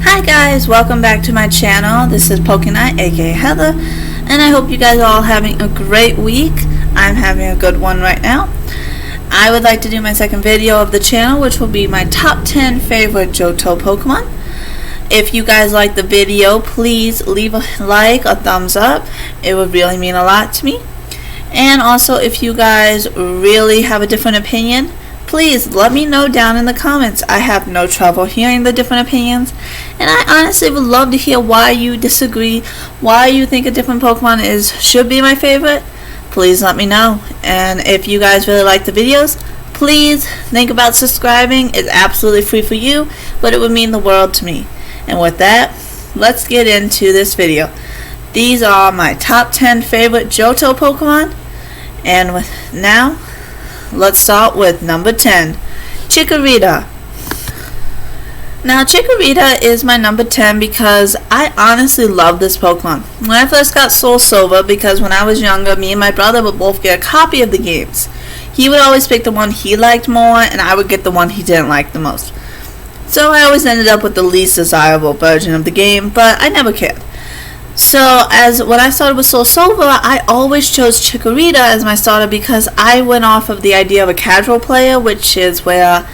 Hi guys, welcome back to my channel. This is Pokenight, aka Heather, and I hope you guys are all having a great week. I'm having a good one right now. I would like to do my second video of the channel, which will be my top 10 favorite Johto Pokemon. If you guys like the video, please leave a like, a thumbs up. It would really mean a lot to me. And also, if you guys really have a different opinion, please let me know down in the comments. I have no trouble hearing the different opinions, and I honestly would love to hear why you disagree, why you think a different Pokemon should be my favorite. Please let me know. And if you guys really like the videos, please think about subscribing. It's absolutely free for you, but it would mean the world to me. And with that, let's get into this video. These are my top 10 favorite Johto Pokemon, and now let's start with number 10, Chikorita. Now, Chikorita is my number 10 because I honestly love this Pokemon. When I first got Soul Silver, because when I was younger, me and my brother would both get a copy of the games. He would always pick the one he liked more, and I would get the one he didn't like the most. So I always ended up with the least desirable version of the game, but I never cared. So, when I started with Soul Silver, I always chose Chikorita as my starter because I went off of the idea of a casual player, which is where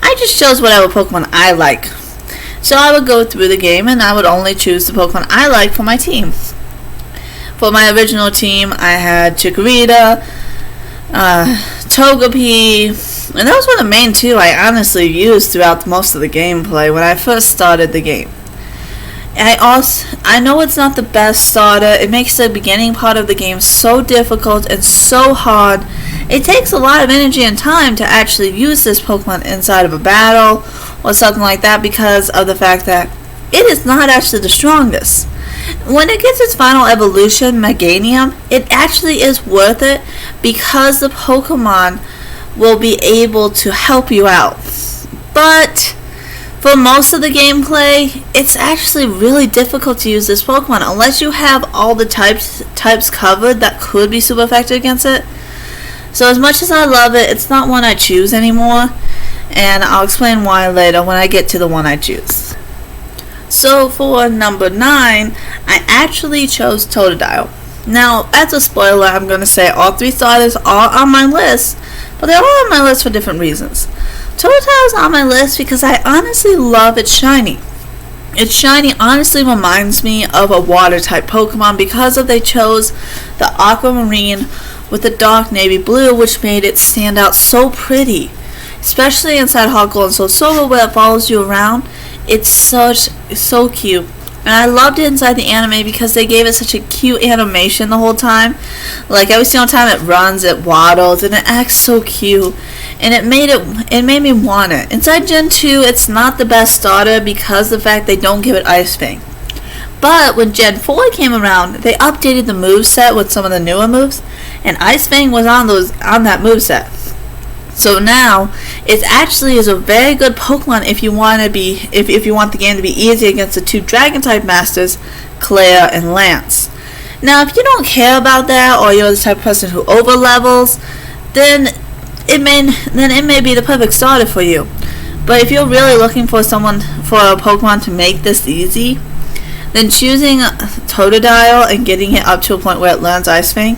I just chose whatever Pokemon I like. So I would go through the game and I would only choose the Pokemon I like for my team. For my original team, I had Chikorita, Togepi, and those were the main two I honestly used throughout most of the gameplay when I first started the game. I know it's not the best starter. It makes the beginning part of the game so difficult and so hard. It takes a lot of energy and time to actually use this Pokemon inside of a battle or something like that because of the fact that it is not actually the strongest. When it gets its final evolution, Meganium, it actually is worth it because the Pokemon will be able to help you out. But for most of the gameplay, it's actually really difficult to use this Pokemon unless you have all the types covered that could be super effective against it. So as much as I love it, it's not one I choose anymore, and I'll explain why later when I get to the one I choose. So for number 9, I actually chose Totodile. Now, as a spoiler, I'm going to say all 3 starters are on my list, but they're all on my list for different reasons. Totodile is on my list because I honestly love its shiny. Its shiny honestly reminds me of a water type Pokemon because they chose the aquamarine with the dark navy blue, which made it stand out so pretty. Especially inside Hot Gold and Soul Silver where it follows you around. It's so cute. And I loved it inside the anime because they gave it such a cute animation the whole time. Like every single time it runs, it waddles, and it acts so cute. And it made me want it. Inside Gen 2, it's not the best starter because of the fact they don't give it Ice Fang. But when Gen 4 came around, they updated the moveset with some of the newer moves, and Ice Fang was on that moveset. So now, it actually is a very good Pokemon if you want the game to be easy against the 2 Dragon-type masters, Claire and Lance. Now, if you don't care about that, or you're the type of person who over-levels, then it may be the perfect starter for you. But if you're really looking for a Pokemon to make this easy, then choosing Totodile and getting it up to a point where it learns Ice Fang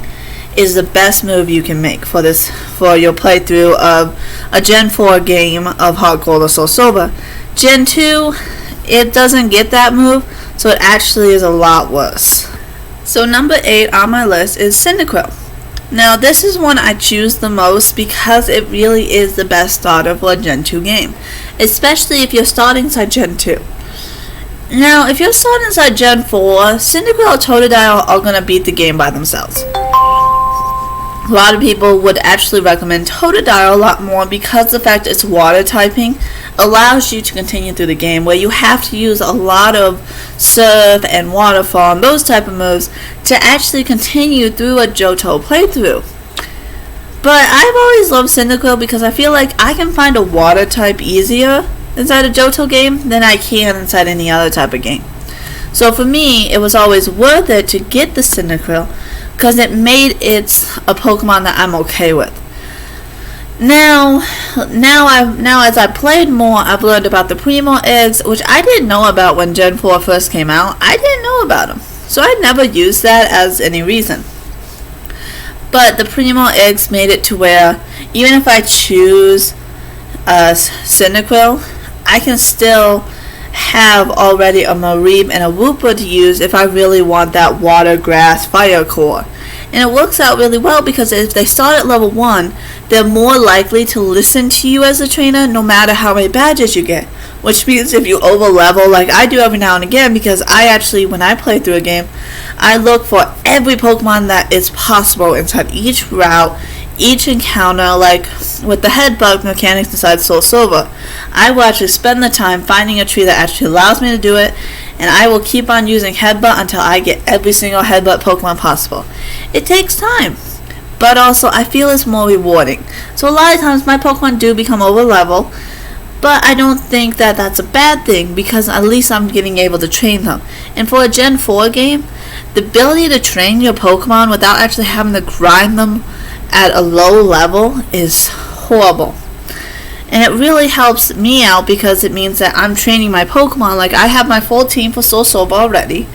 is the best move you can make for your playthrough of a Gen 4 game of Hot Gold or Soul Silver. Gen 2, it doesn't get that move, so it actually is a lot worse. So number 8 on my list is Cyndaquil. Now this is one I choose the most because it really is the best starter for a Gen 2 game, especially if you're starting inside Gen 2. Now if you're starting inside Gen 4, Cyndaquil or Totodile are going to beat the game by themselves. A lot of people would actually recommend Totodile a lot more because the fact its water typing allows you to continue through the game where you have to use a lot of surf and waterfall and those type of moves to actually continue through a Johto playthrough. But I've always loved Cyndaquil because I feel like I can find a water type easier inside a Johto game than I can inside any other type of game. So for me, it was always worth it to get the Cyndaquil because it made it a Pokemon that I'm okay with. Now as I played more, I've learned about the Primo eggs, which I didn't know about when Gen 4 first came out. I didn't know about them, so I never used that as any reason. But the Primo eggs made it to where even if I choose Cyndaquil, I can still have already a Mareep and a Wooper to use if I really want that Water, Grass, Fire core. And it works out really well because if they start at level 1, they're more likely to listen to you as a trainer no matter how many badges you get. Which means if you over level, like I do every now and again, because I actually, when I play through a game, I look for every Pokemon that is possible inside each route, each encounter, like with the headbutt mechanics inside Soul Silver. I will actually spend the time finding a tree that actually allows me to do it, and I will keep on using headbutt until I get every single headbutt Pokemon possible. It takes time, but also I feel it's more rewarding. So a lot of times my Pokemon do become over level, but I don't think that that's a bad thing because at least I'm getting able to train them. And for a Gen 4 game, the ability to train your Pokemon without actually having to grind them at a low level is horrible. And it really helps me out because it means that I'm training my Pokemon. Like I have my full team for Soul Silver already,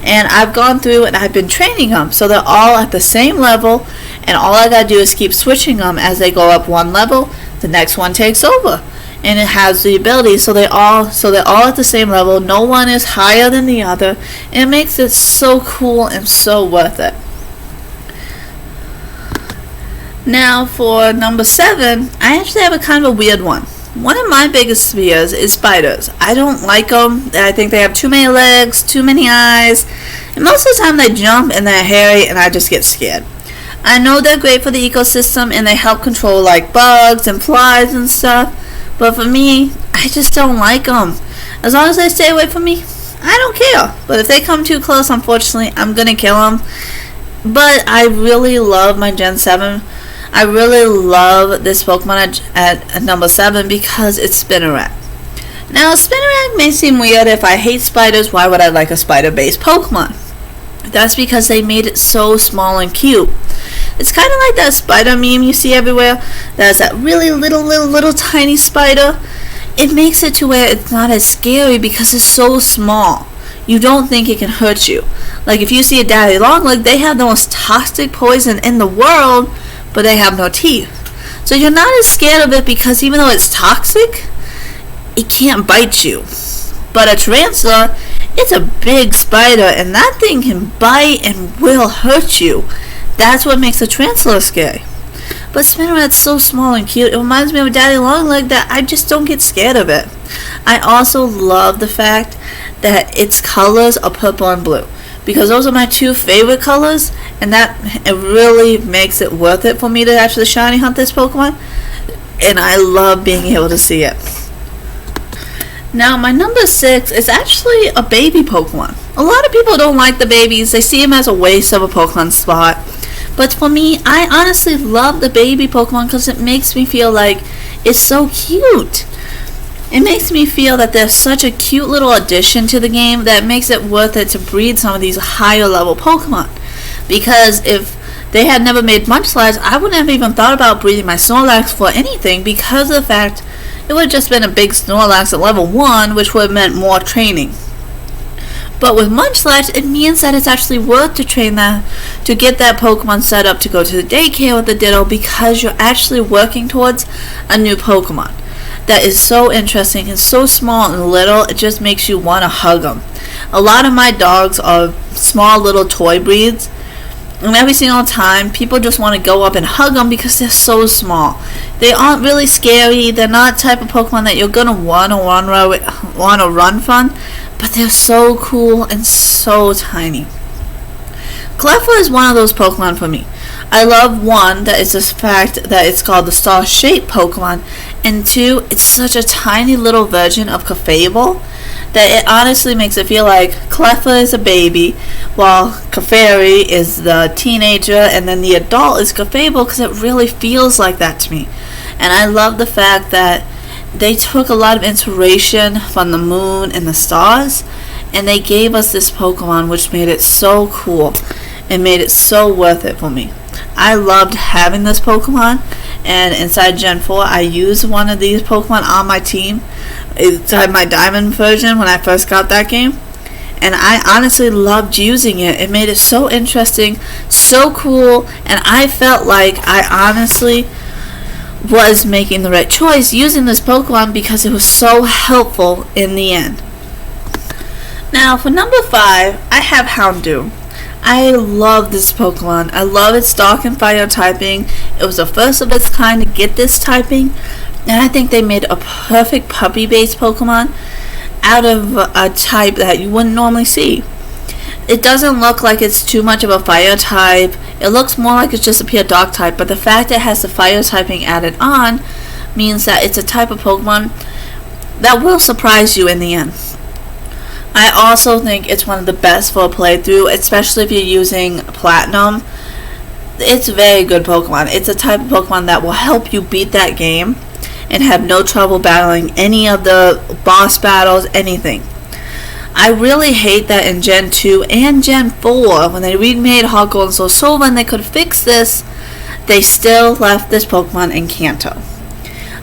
and I've gone through and I've been training them so they're all at the same level, and all I gotta do is keep switching them as they go up one level. The next one takes over, and it has the ability so they're all at the same level. No one is higher than the other, and it makes it so cool and so worth it. Now for number 7, I actually have a kind of a weird one. One of my biggest fears is spiders. I don't like them. I think they have too many legs, too many eyes, and most of the time they jump and they're hairy and I just get scared. I know they're great for the ecosystem and they help control like bugs and flies and stuff, but for me, I just don't like them. As long as they stay away from me, I don't care. But if they come too close, unfortunately, I'm gonna kill them. But I really love my Gen 7. I really love this Pokemon at number 7 because it's Spinarak. Now, Spinarak may seem weird. If I hate spiders, why would I like a spider-based Pokemon? That's because they made it so small and cute. It's kind of like that spider meme you see everywhere. That's that really little tiny spider. It makes it to where it's not as scary because it's so small. You don't think it can hurt you. Like if you see a daddy longleg, they have the most toxic poison in the world, but they have no teeth. So you're not as scared of it because even though it's toxic, it can't bite you. But a tarantula, it's a big spider and that thing can bite and will hurt you. That's what makes a tarantula scary. But Spinarak's so small and cute, it reminds me of a daddy longleg that I just don't get scared of it. I also love the fact that its colors are purple and blue, because those are my two favorite colors, and that it really makes it worth it for me to actually shiny hunt this Pokemon, and I love being able to see it. Now my number 6 is actually a baby Pokemon. A lot of people don't like the babies, they see them as a waste of a Pokemon spot, but for me, I honestly love the baby Pokemon because it makes me feel like it's so cute. It makes me feel that they're such a cute little addition to the game that makes it worth it to breed some of these higher level Pokemon. Because if they had never made Munchlax, I wouldn't have even thought about breeding my Snorlax for anything because of the fact it would have just been a big Snorlax at level 1, which would have meant more training. But with Munchlax, it means that it's actually worth to train that, to get that Pokemon set up to go to the daycare with the Ditto, because you're actually working towards a new Pokemon that is so interesting and so small and little, it just makes you want to hug them. A lot of my dogs are small little toy breeds, and every single time people just want to go up and hug them because they're so small. They aren't really scary, they're not the type of Pokemon that you're going to want to run from, but they're so cool and so tiny. Cleffa is one of those Pokemon for me. I love, 1, that is the fact that it's called the star-shaped Pokemon, and 2, it's such a tiny little version of Clefable that it honestly makes it feel like Cleffa is a baby, while Clefairy is the teenager, and then the adult is Clefable, because it really feels like that to me. And I love the fact that they took a lot of inspiration from the moon and the stars, and they gave us this Pokemon, which made it so cool and made it so worth it for me. I loved having this Pokemon, and inside Gen 4 I used one of these Pokemon on my team inside my Diamond version when I first got that game. And I honestly loved using it. It made it so interesting, so cool, and I felt like I honestly was making the right choice using this Pokemon because it was so helpful in the end. Now for number 5, I have Houndoom. I love this Pokemon. I love its Dark and Fire typing. It was the first of its kind to get this typing, and I think they made a perfect puppy-based Pokemon out of a type that you wouldn't normally see. It doesn't look like it's too much of a fire type. It looks more like it's just a pure dark type, but the fact that it has the fire typing added on means that it's a type of Pokemon that will surprise you in the end. I also think it's one of the best for a playthrough, especially if you're using Platinum. It's a very good Pokemon. It's a type of Pokemon that will help you beat that game and have no trouble battling any of the boss battles, anything. I really hate that in Gen 2 and Gen 4, when they remade Heart Gold and Soul Silver and they could fix this, they still left this Pokemon in Kanto.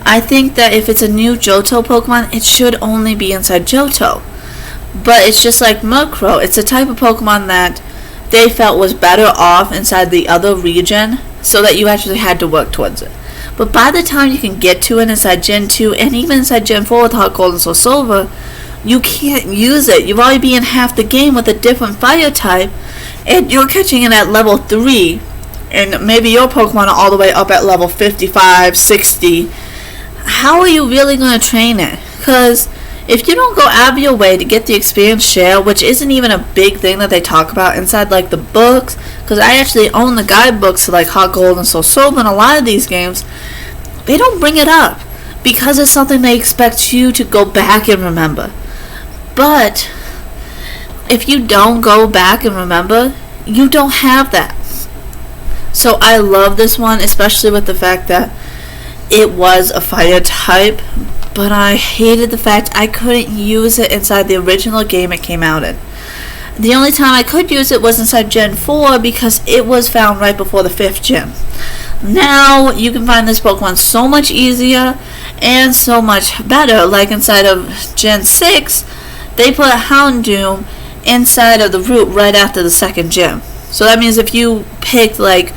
I think that if it's a new Johto Pokemon, it should only be inside Johto. But it's just like Murkrow. It's a type of Pokemon that they felt was better off inside the other region, so that you actually had to work towards it. But by the time you can get to it inside Gen 2 and even inside Gen 4 with Heart Gold and Soul Silver, you can't use it. You've already been in half the game with a different fire type, and you're catching it at level 3, and maybe your Pokemon are all the way up at level 55, 60. How are you really going to train it? Because if you don't go out of your way to get the experience share, which isn't even a big thing that they talk about inside like the books, because I actually own the guidebooks to like Heart Gold and Soul Silver and a lot of these games, they don't bring it up because it's something they expect you to go back and remember. But if you don't go back and remember, you don't have that. So I love this one, especially with the fact that it was a fire type, but I hated the fact I couldn't use it inside the original game it came out in. The only time I could use it was inside Gen 4 because it was found right before the 5th gym. Now you can find this Pokemon so much easier and so much better. Like inside of Gen 6, they put a Houndoom inside of the route right after the 2nd gym. So that means if you picked like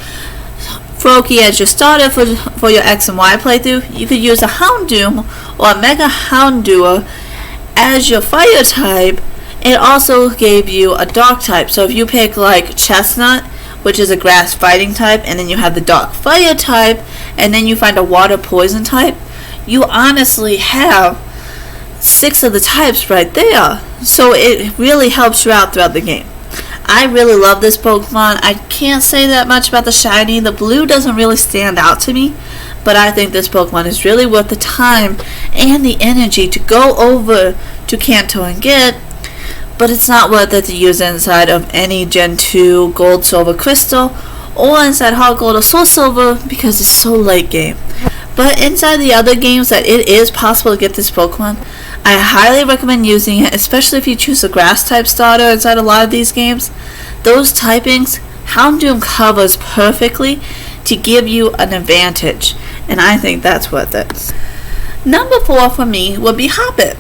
Froakie as your starter for your X and Y playthrough, you could use a Houndoom or a Mega Houndour as your fire type. It also gave you a dark type. So if you pick like Chestnut, which is a grass fighting type, and then you have the dark fire type, and then you find a water poison type, you honestly have 6 of the types right there. So it really helps you out throughout the game. I really love this Pokemon. I can't say that much about the shiny. The blue doesn't really stand out to me, but I think this Pokemon is really worth the time and the energy to go over to Kanto and get, but it's not worth it to use inside of any Gen 2 Gold, Silver, Crystal, or inside Heart Gold or Soul Silver because it's so late game. But inside the other games that it is possible to get this Pokemon, I highly recommend using it, especially if you choose a grass type starter inside a lot of these games. Those typings, Houndoom covers perfectly to give you an advantage, and I think that's worth it. Number 4 for me would be Hoppip.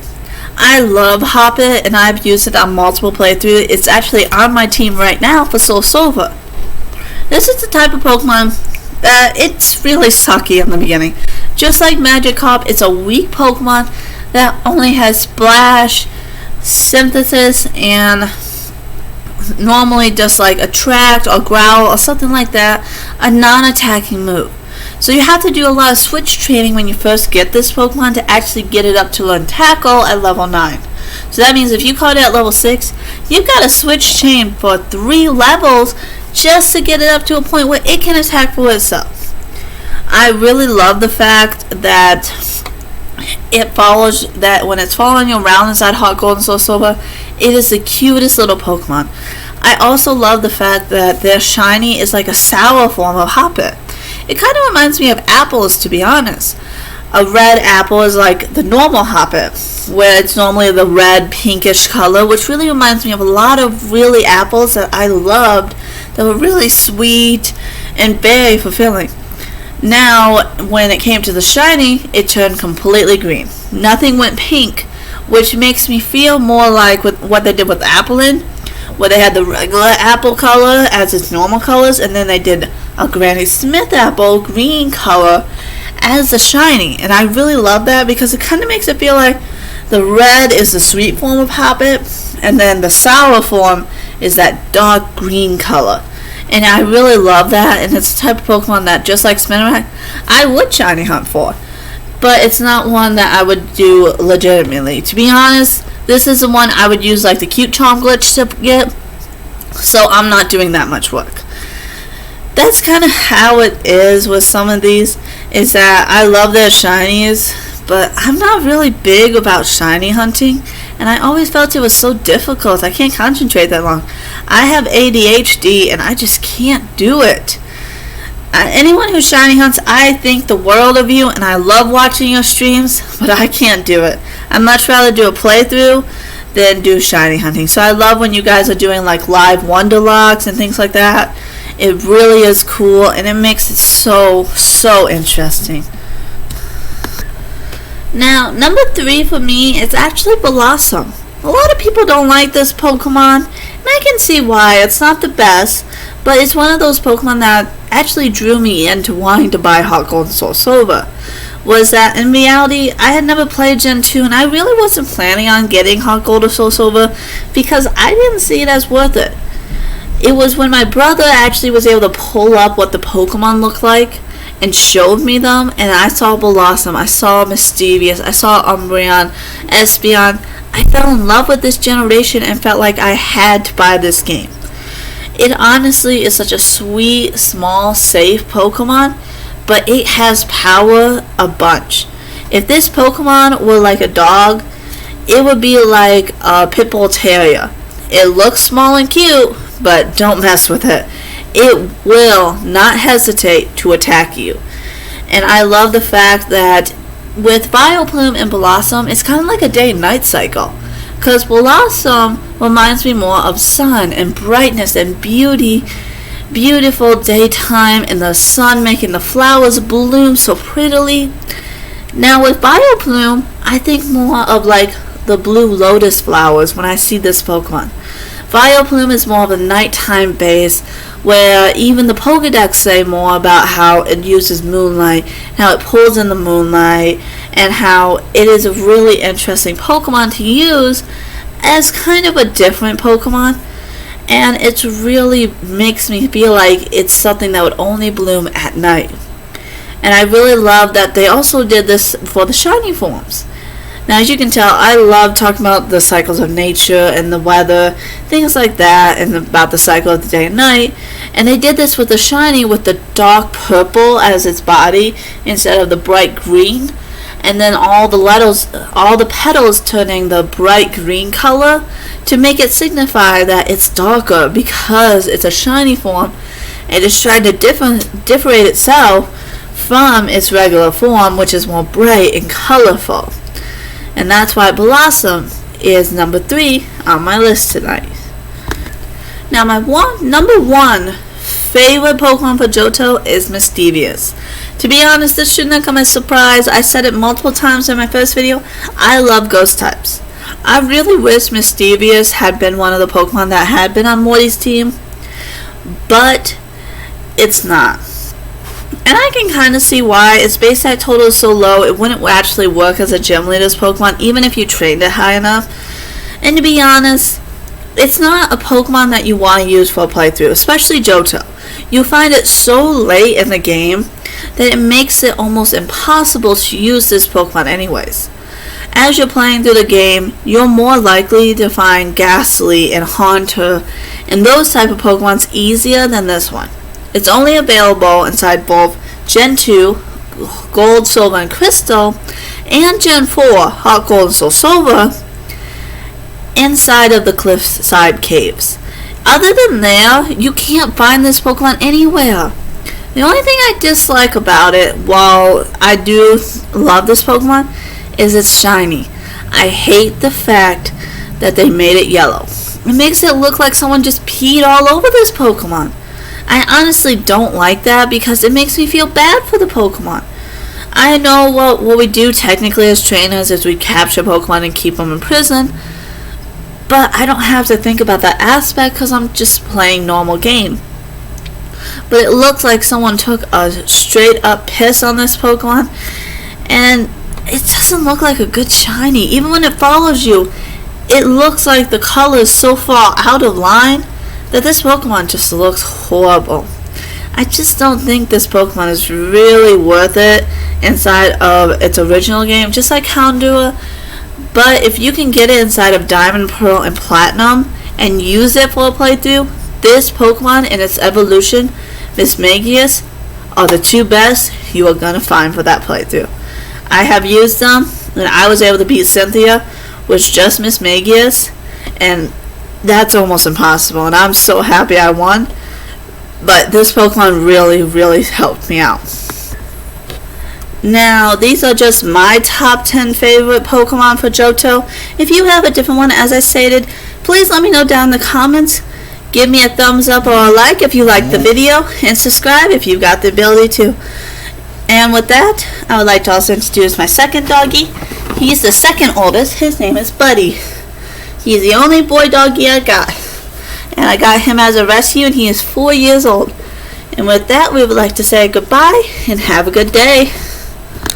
I love Hoppip, and I've used it on multiple playthroughs. It's actually on my team right now for Soul Silver. This is the type of Pokemon that it's really sucky in the beginning. Just like Magikarp, it's a weak Pokemon that only has Splash, Synthesis, and normally just like Attract or Growl or something like that, a non-attacking move. So you have to do a lot of switch training when you first get this Pokemon to actually get it up to learn Tackle at level 9. So that means if you caught it at level 6, you've got to switch chain for 3 levels just to get it up to a point where it can attack for itself. I really love the fact that it follows that when it's following you around inside Heart Gold and Soul Silver, it is the cutest little Pokemon. I also love the fact that their shiny is like a sour form of Hoppip. It kind of reminds me of apples, to be honest. A red apple is like the normal Hoppip, where it's normally the red pinkish color, which really reminds me of a lot of really apples that I loved that were really sweet and very fulfilling. Now, when it came to the shiny, it turned completely green. Nothing went pink, which makes me feel more like with what they did with Applin, where they had the regular apple color as its normal colors, and then they did a Granny Smith apple green color as the shiny. And I really love that because it kind of makes it feel like the red is the sweet form of Hoppip, and then the sour form is that dark green color. And I really love that, and it's the type of Pokemon that, just like Spinarak, I would shiny hunt for. But it's not one that I would do legitimately. To be honest, this is the one I would use like the cute charm glitch to get. So I'm not doing that much work. That's kind of how it is with some of these, is that I love their shinies, but I'm not really big about shiny hunting, and I always felt it was so difficult. I can't concentrate that long. I have ADHD, and I just can't do it. Anyone who shiny hunts, I think the world of you, and I love watching your streams, but I can't do it. I'd much rather do a playthrough than do shiny hunting. So I love when you guys are doing like live Wonderlocks and things like that. It really is cool, and it makes it so interesting. Now, number 3 for me is actually Blossom. A lot of people don't like this Pokemon, and I can see why. It's not the best, but it's one of those Pokemon that actually drew me into wanting to buy Heart Gold and Soul Silver. Was that in reality, I had never played Gen 2, and I really wasn't planning on getting Heart Gold or Soul Silver because I didn't see it as worth it. It was when my brother actually was able to pull up what the Pokemon looked like and showed me them, and I saw Blossom, I saw Mischievous, I saw Umbreon, Espeon. I fell in love with this generation and felt like I had to buy this game. It honestly is such a sweet, small, safe Pokemon, but it has power a bunch. If this Pokemon were like a dog, it would be like a Pitbull Terrier. It looks small and cute, but don't mess with it. It will not hesitate to attack you. And I love the fact that with Vileplume and Blossom, it's kind of like a day and night cycle. Because Blossom reminds me more of sun and brightness and beauty. Beautiful daytime and the sun making the flowers bloom so prettily. Now with Vileplume, I think more of like the blue lotus flowers when I see this Pokemon. Vileplume is more of a nighttime base, where even the Pokedex say more about how it uses moonlight, how it pulls in the moonlight, and how it is a really interesting Pokemon to use as kind of a different Pokemon. And it really makes me feel like it's something that would only bloom at night. And I really love that they also did this for the shiny forms. Now, as you can tell, I love talking about the cycles of nature and the weather, things like that, and about the cycle of the day and night. And they did this with the shiny with the dark purple as its body instead of the bright green. And then all the petals turning the bright green color to make it signify that it's darker because it's a shiny form and it's trying to differentiate itself from its regular form, which is more bright and colorful. And that's why Blossom is number 3 on my list tonight. Now my number 1 favorite Pokemon for Johto is Mischievous. To be honest, this shouldn't have come as a surprise. I said it multiple times in my first video. I love ghost types. I really wish Mischievous had been one of the Pokemon that had been on Morty's team, but it's not. And I can kind of see why. Its base attack total is so low, it wouldn't actually work as a gym leader's Pokemon, even if you trained it high enough. And to be honest, it's not a Pokemon that you want to use for a playthrough, especially Johto. You find it so late in the game that it makes it almost impossible to use this Pokemon anyways. As you're playing through the game, you're more likely to find Ghastly and Haunter and those type of Pokemons easier than this one. It's only available inside both Gen 2, Gold, Silver, and Crystal, and Gen 4, Heart Gold and Soul Silver, inside of the Cliffside Caves. Other than there, you can't find this Pokemon anywhere. The only thing I dislike about it, while I do love this Pokemon, is it's shiny. I hate the fact that they made it yellow. It makes it look like someone just peed all over this Pokemon. I honestly don't like that because it makes me feel bad for the Pokemon. I know what we do technically as trainers is we capture Pokemon and keep them in prison, but I don't have to think about that aspect because I'm just playing normal game. But it looks like someone took a straight up piss on this Pokemon, and it doesn't look like a good shiny. Even when it follows you, it looks like the color is so far out of line that this Pokemon just looks horrible. I just don't think this Pokemon is really worth it inside of its original game, just like Houndour. But if you can get it inside of Diamond, Pearl, and Platinum and use it for a playthrough, this Pokemon and its evolution, Mismagius, are the two best you are going to find for that playthrough. I have used them, and I was able to beat Cynthia with just Mismagius, and that's almost impossible, and I'm so happy I won. But this Pokemon really, really helped me out. Now, these are just my top 10 favorite Pokemon for Johto. If you have a different one, as I stated, please let me know down in the comments. Give me a thumbs up or a like if you like the video, and subscribe if you've got the ability to. And with that, I would like to also introduce my second doggy. He's the second oldest. His name is Buddy. He's the only boy doggy I got. And I got him as a rescue, and he is 4 years old. And with that, we would like to say goodbye and have a good day.